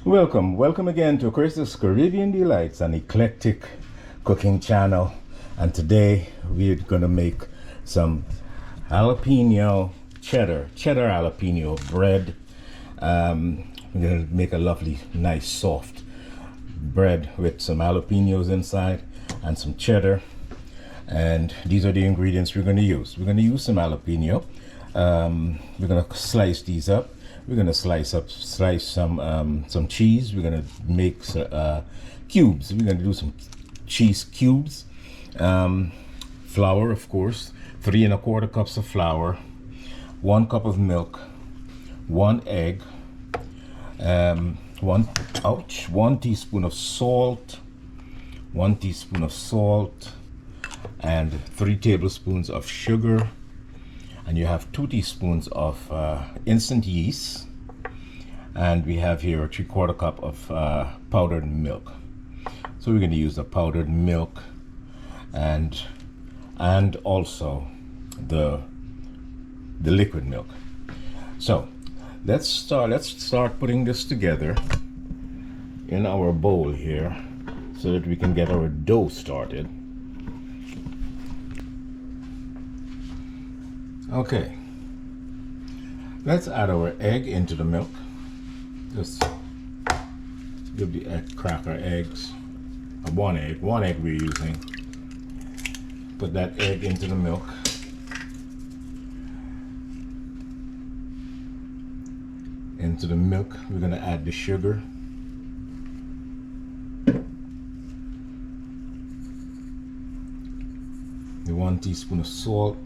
Welcome again to Chris's Caribbean Delights, an eclectic cooking channel. And today we're gonna make some jalapeno cheddar jalapeno bread. We're gonna make a lovely, nice, soft bread with some jalapenos inside and some cheddar. And these are the ingredients we're gonna use. We're gonna use some jalapeno. We're gonna slice these up. We're gonna slice some cheese. We're gonna make cubes. We're gonna do some cheese cubes. Flour, of course. 3 1/4 cups of flour. 1 cup of milk. 1 egg. 1 teaspoon of salt. 1 teaspoon of salt, and 3 tablespoons of sugar. And you have 2 teaspoons of instant yeast, and we have here a 3/4 cup of powdered milk. So we're going to use the powdered milk and also the liquid milk. So let's start putting this together in our bowl here so that we can get our dough started. Okay, let's add our egg into the milk. Just give the egg, crack our eggs. One egg we're using. Put that egg into the milk. Into the milk, we're gonna add the sugar. The 1 teaspoon of salt.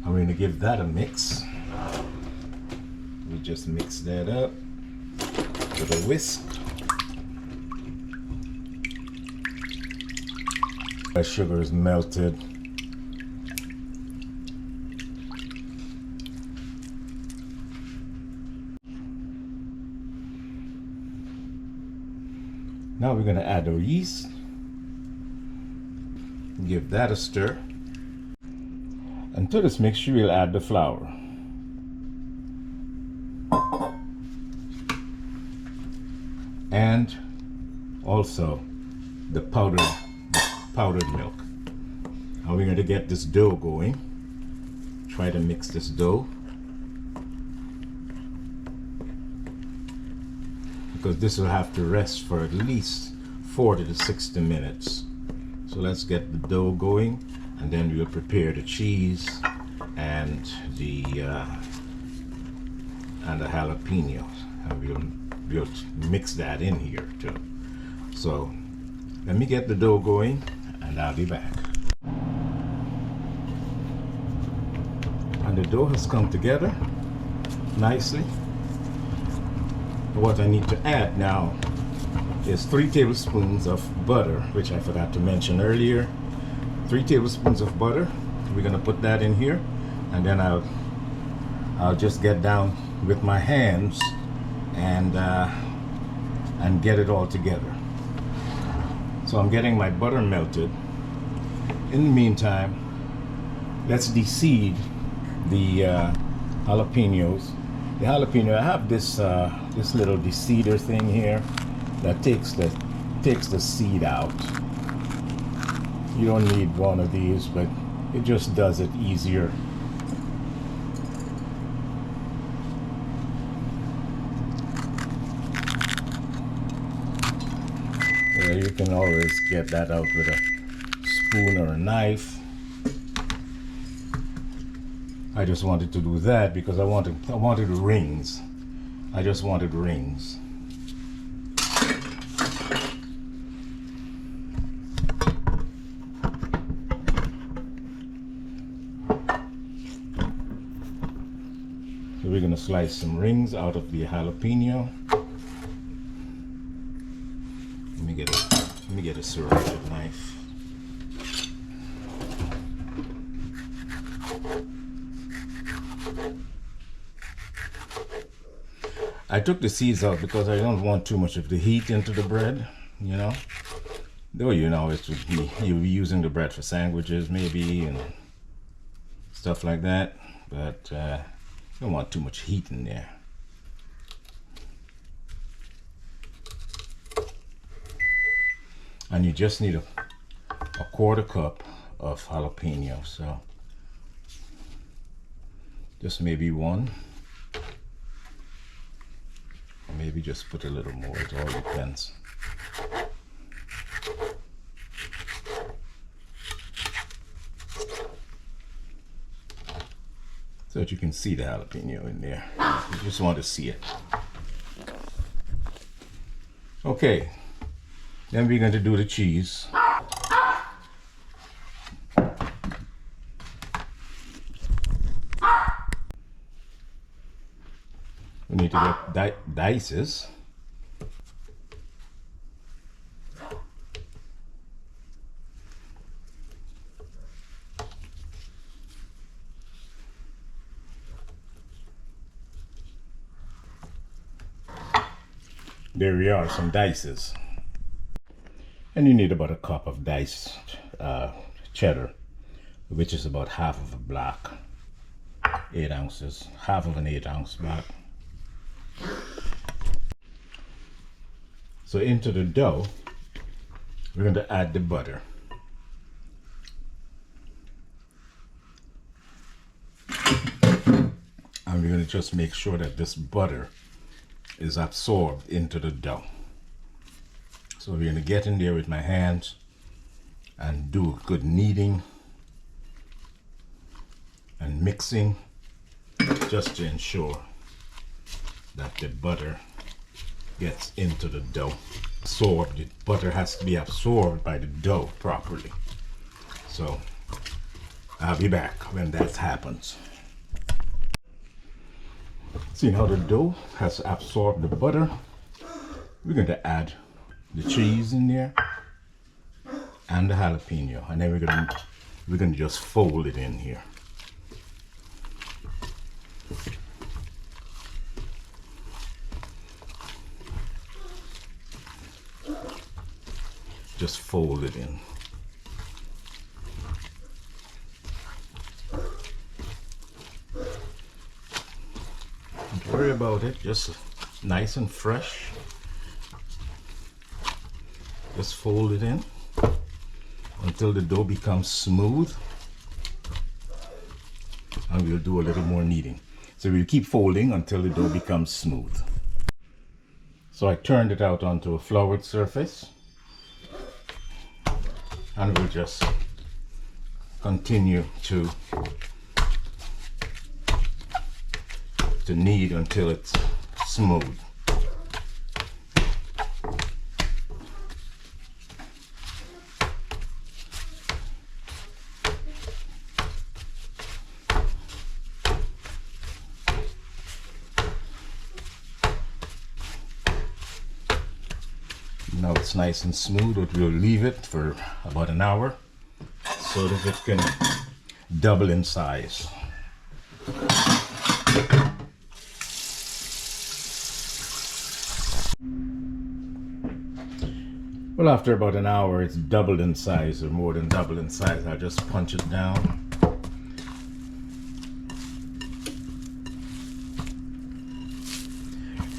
I'm going to give that a mix. We just mix that up with a whisk. Our sugar is melted. Now we're going to add our yeast. Give that a stir. And to this mixture, we'll add the flour. And also the powdered milk. Now we're going to get this dough going. Try to mix this dough, because this will have to rest for at least 40 to 60 minutes. So let's get the dough going, and then we'll prepare the cheese and the jalapenos, and we'll mix that in here too. So let me get the dough going, and I'll be back. And the dough has come together nicely. What I need to add now is 3 tablespoons of butter, which I forgot to mention earlier. 3 tablespoons of butter. We're gonna put that in here, and then I'll just get down with my hands and get it all together. So I'm getting my butter melted. In the meantime, let's deseed the jalapenos. The jalapeno, I have this little deseeder thing here that takes the seed out. You don't need one of these, but it just does it easier. Yeah, you can always get that out with a spoon or a knife. I just wanted to do that because I wanted rings. I just wanted rings. So we're gonna slice some rings out of the jalapeno. Let me get a serrated knife. I took the seeds out because I don't want too much of the heat into the bread, you know. Though, you know, it's you'll be using the bread for sandwiches maybe and stuff like that, but you don't want too much heat in there. And you just need a quarter cup of jalapeno. So just maybe one, or maybe just put a little more. It all depends. So that you can see the jalapeno in there. You just want to see it. Okay, then we're going to do the cheese. We need to get dices. There we are, some dices. And you need about a cup of diced cheddar, which is about half of a block, 8 ounces, half of an 8-ounce block. So into the dough, we're going to add the butter. And we're going to just make sure that this butter is absorbed into the dough. So we're going to get in there with my hands and do good kneading and mixing, just to ensure that the butter gets into the dough. Absorbed. The butter has to be absorbed by the dough properly. So I'll be back when that happens. See how the dough has absorbed the butter? We're going to add the cheese in there and the jalapeno, and then we're going to just fold it in here. Just fold it in. Don't worry about it, just nice and fresh. Just fold it in until the dough becomes smooth, and we'll do a little more kneading. So we'll keep folding until the dough becomes smooth. So I turned it out onto a floured surface, and we'll just continue to knead until it's smooth. Now it's nice and smooth, but we'll leave it for about an hour so that it can double in size. Well, after about an hour, it's doubled in size, or more than double in size. I'll just punch it down.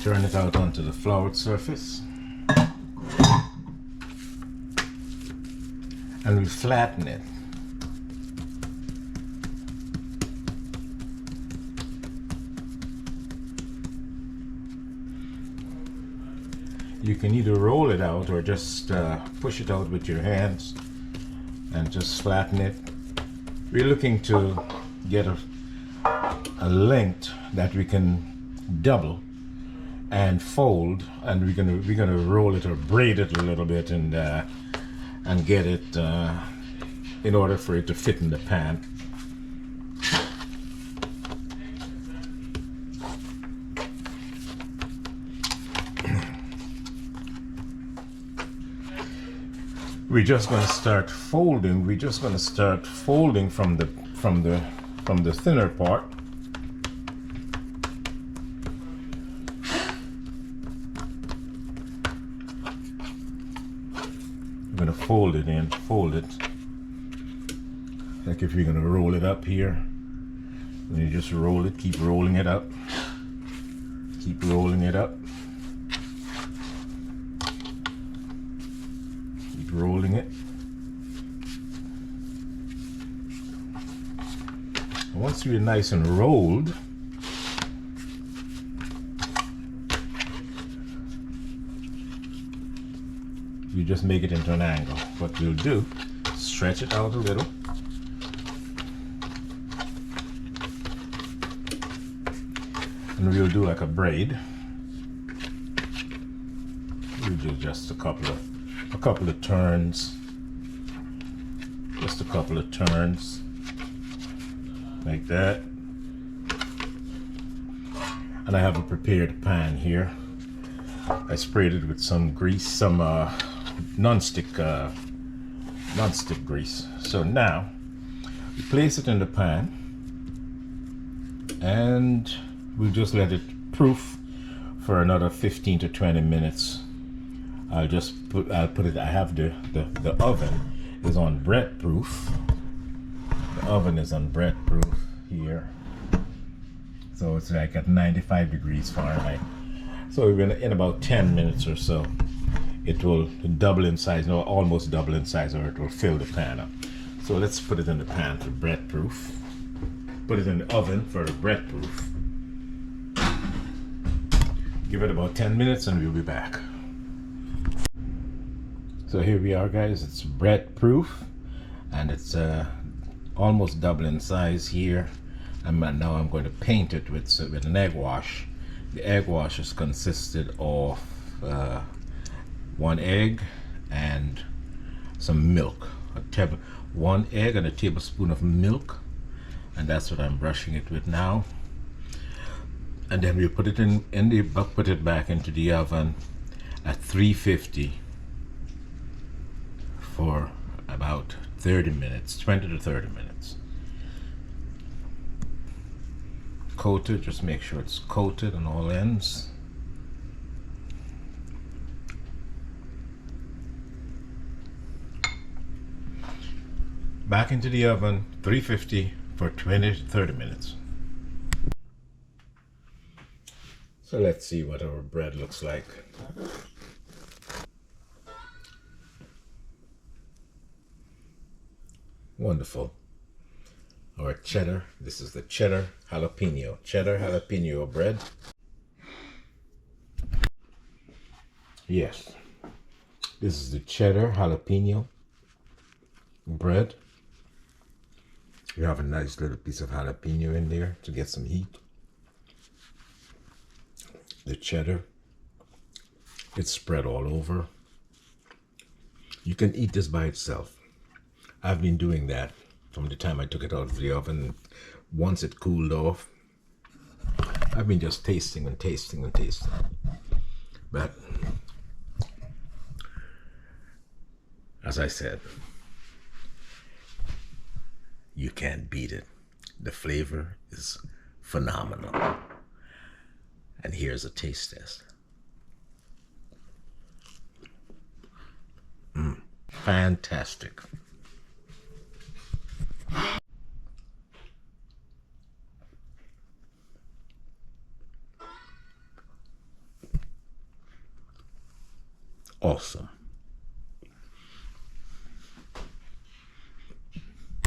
Turn it out onto the floured surface. And we flatten it. You can either roll it out or just push it out with your hands and just flatten it. We're looking to get a length that we can double and fold, and we're gonna roll it or braid it a little bit and get it in order for it to fit in the pan. We're just going to start folding. We're just going to start folding from the thinner part. We're going to fold it in, fold it. Like if you're going to roll it up here, then you just roll it, keep rolling it up. Keep rolling it up. You keep rolling it. Once we're nice and rolled, you just make it into an angle. What we'll do, stretch it out a little. And we'll do like a braid. We'll do just a couple of turns. Just a couple of turns. Like that. And I have a prepared pan here. I sprayed it with some grease, some non-stick grease. So now we place it in the pan and we'll just let it proof for another 15 to 20 minutes. I'll put it, I have the oven is on bread proof. The oven is on bread proof here. So it's like at 95 degrees Fahrenheit. So in about 10 minutes or so, it will double in size, no, almost double in size, or it will fill the pan up. So let's put it in the pan for bread proof. Put it in the oven for bread proof. Give it about 10 minutes and we'll be back. So here we are, guys. It's bread proof and it's almost double in size here. And now I'm going to paint it with an egg wash. The egg wash is consisted of 1 egg and some milk. 1 egg and a tablespoon of milk, and that's what I'm brushing it with now. And then we put it put it back into the oven at 350 for about 30 minutes, 20 to 30 minutes. Coated, just make sure it's coated on all ends. Back into the oven, 350 for 20 to 30 minutes. So let's see what our bread looks like. Wonderful. Our cheddar, this is the cheddar jalapeno bread. Yes, this is the cheddar jalapeno bread. You have a nice little piece of jalapeno in there to get some heat. The cheddar, it's spread all over. You can eat this by itself. I've been doing that from the time I took it out of the oven. Once it cooled off, I've been just tasting and tasting and tasting. But as I said, you can't beat it. The flavor is phenomenal. And here's a taste test. Fantastic. Awesome.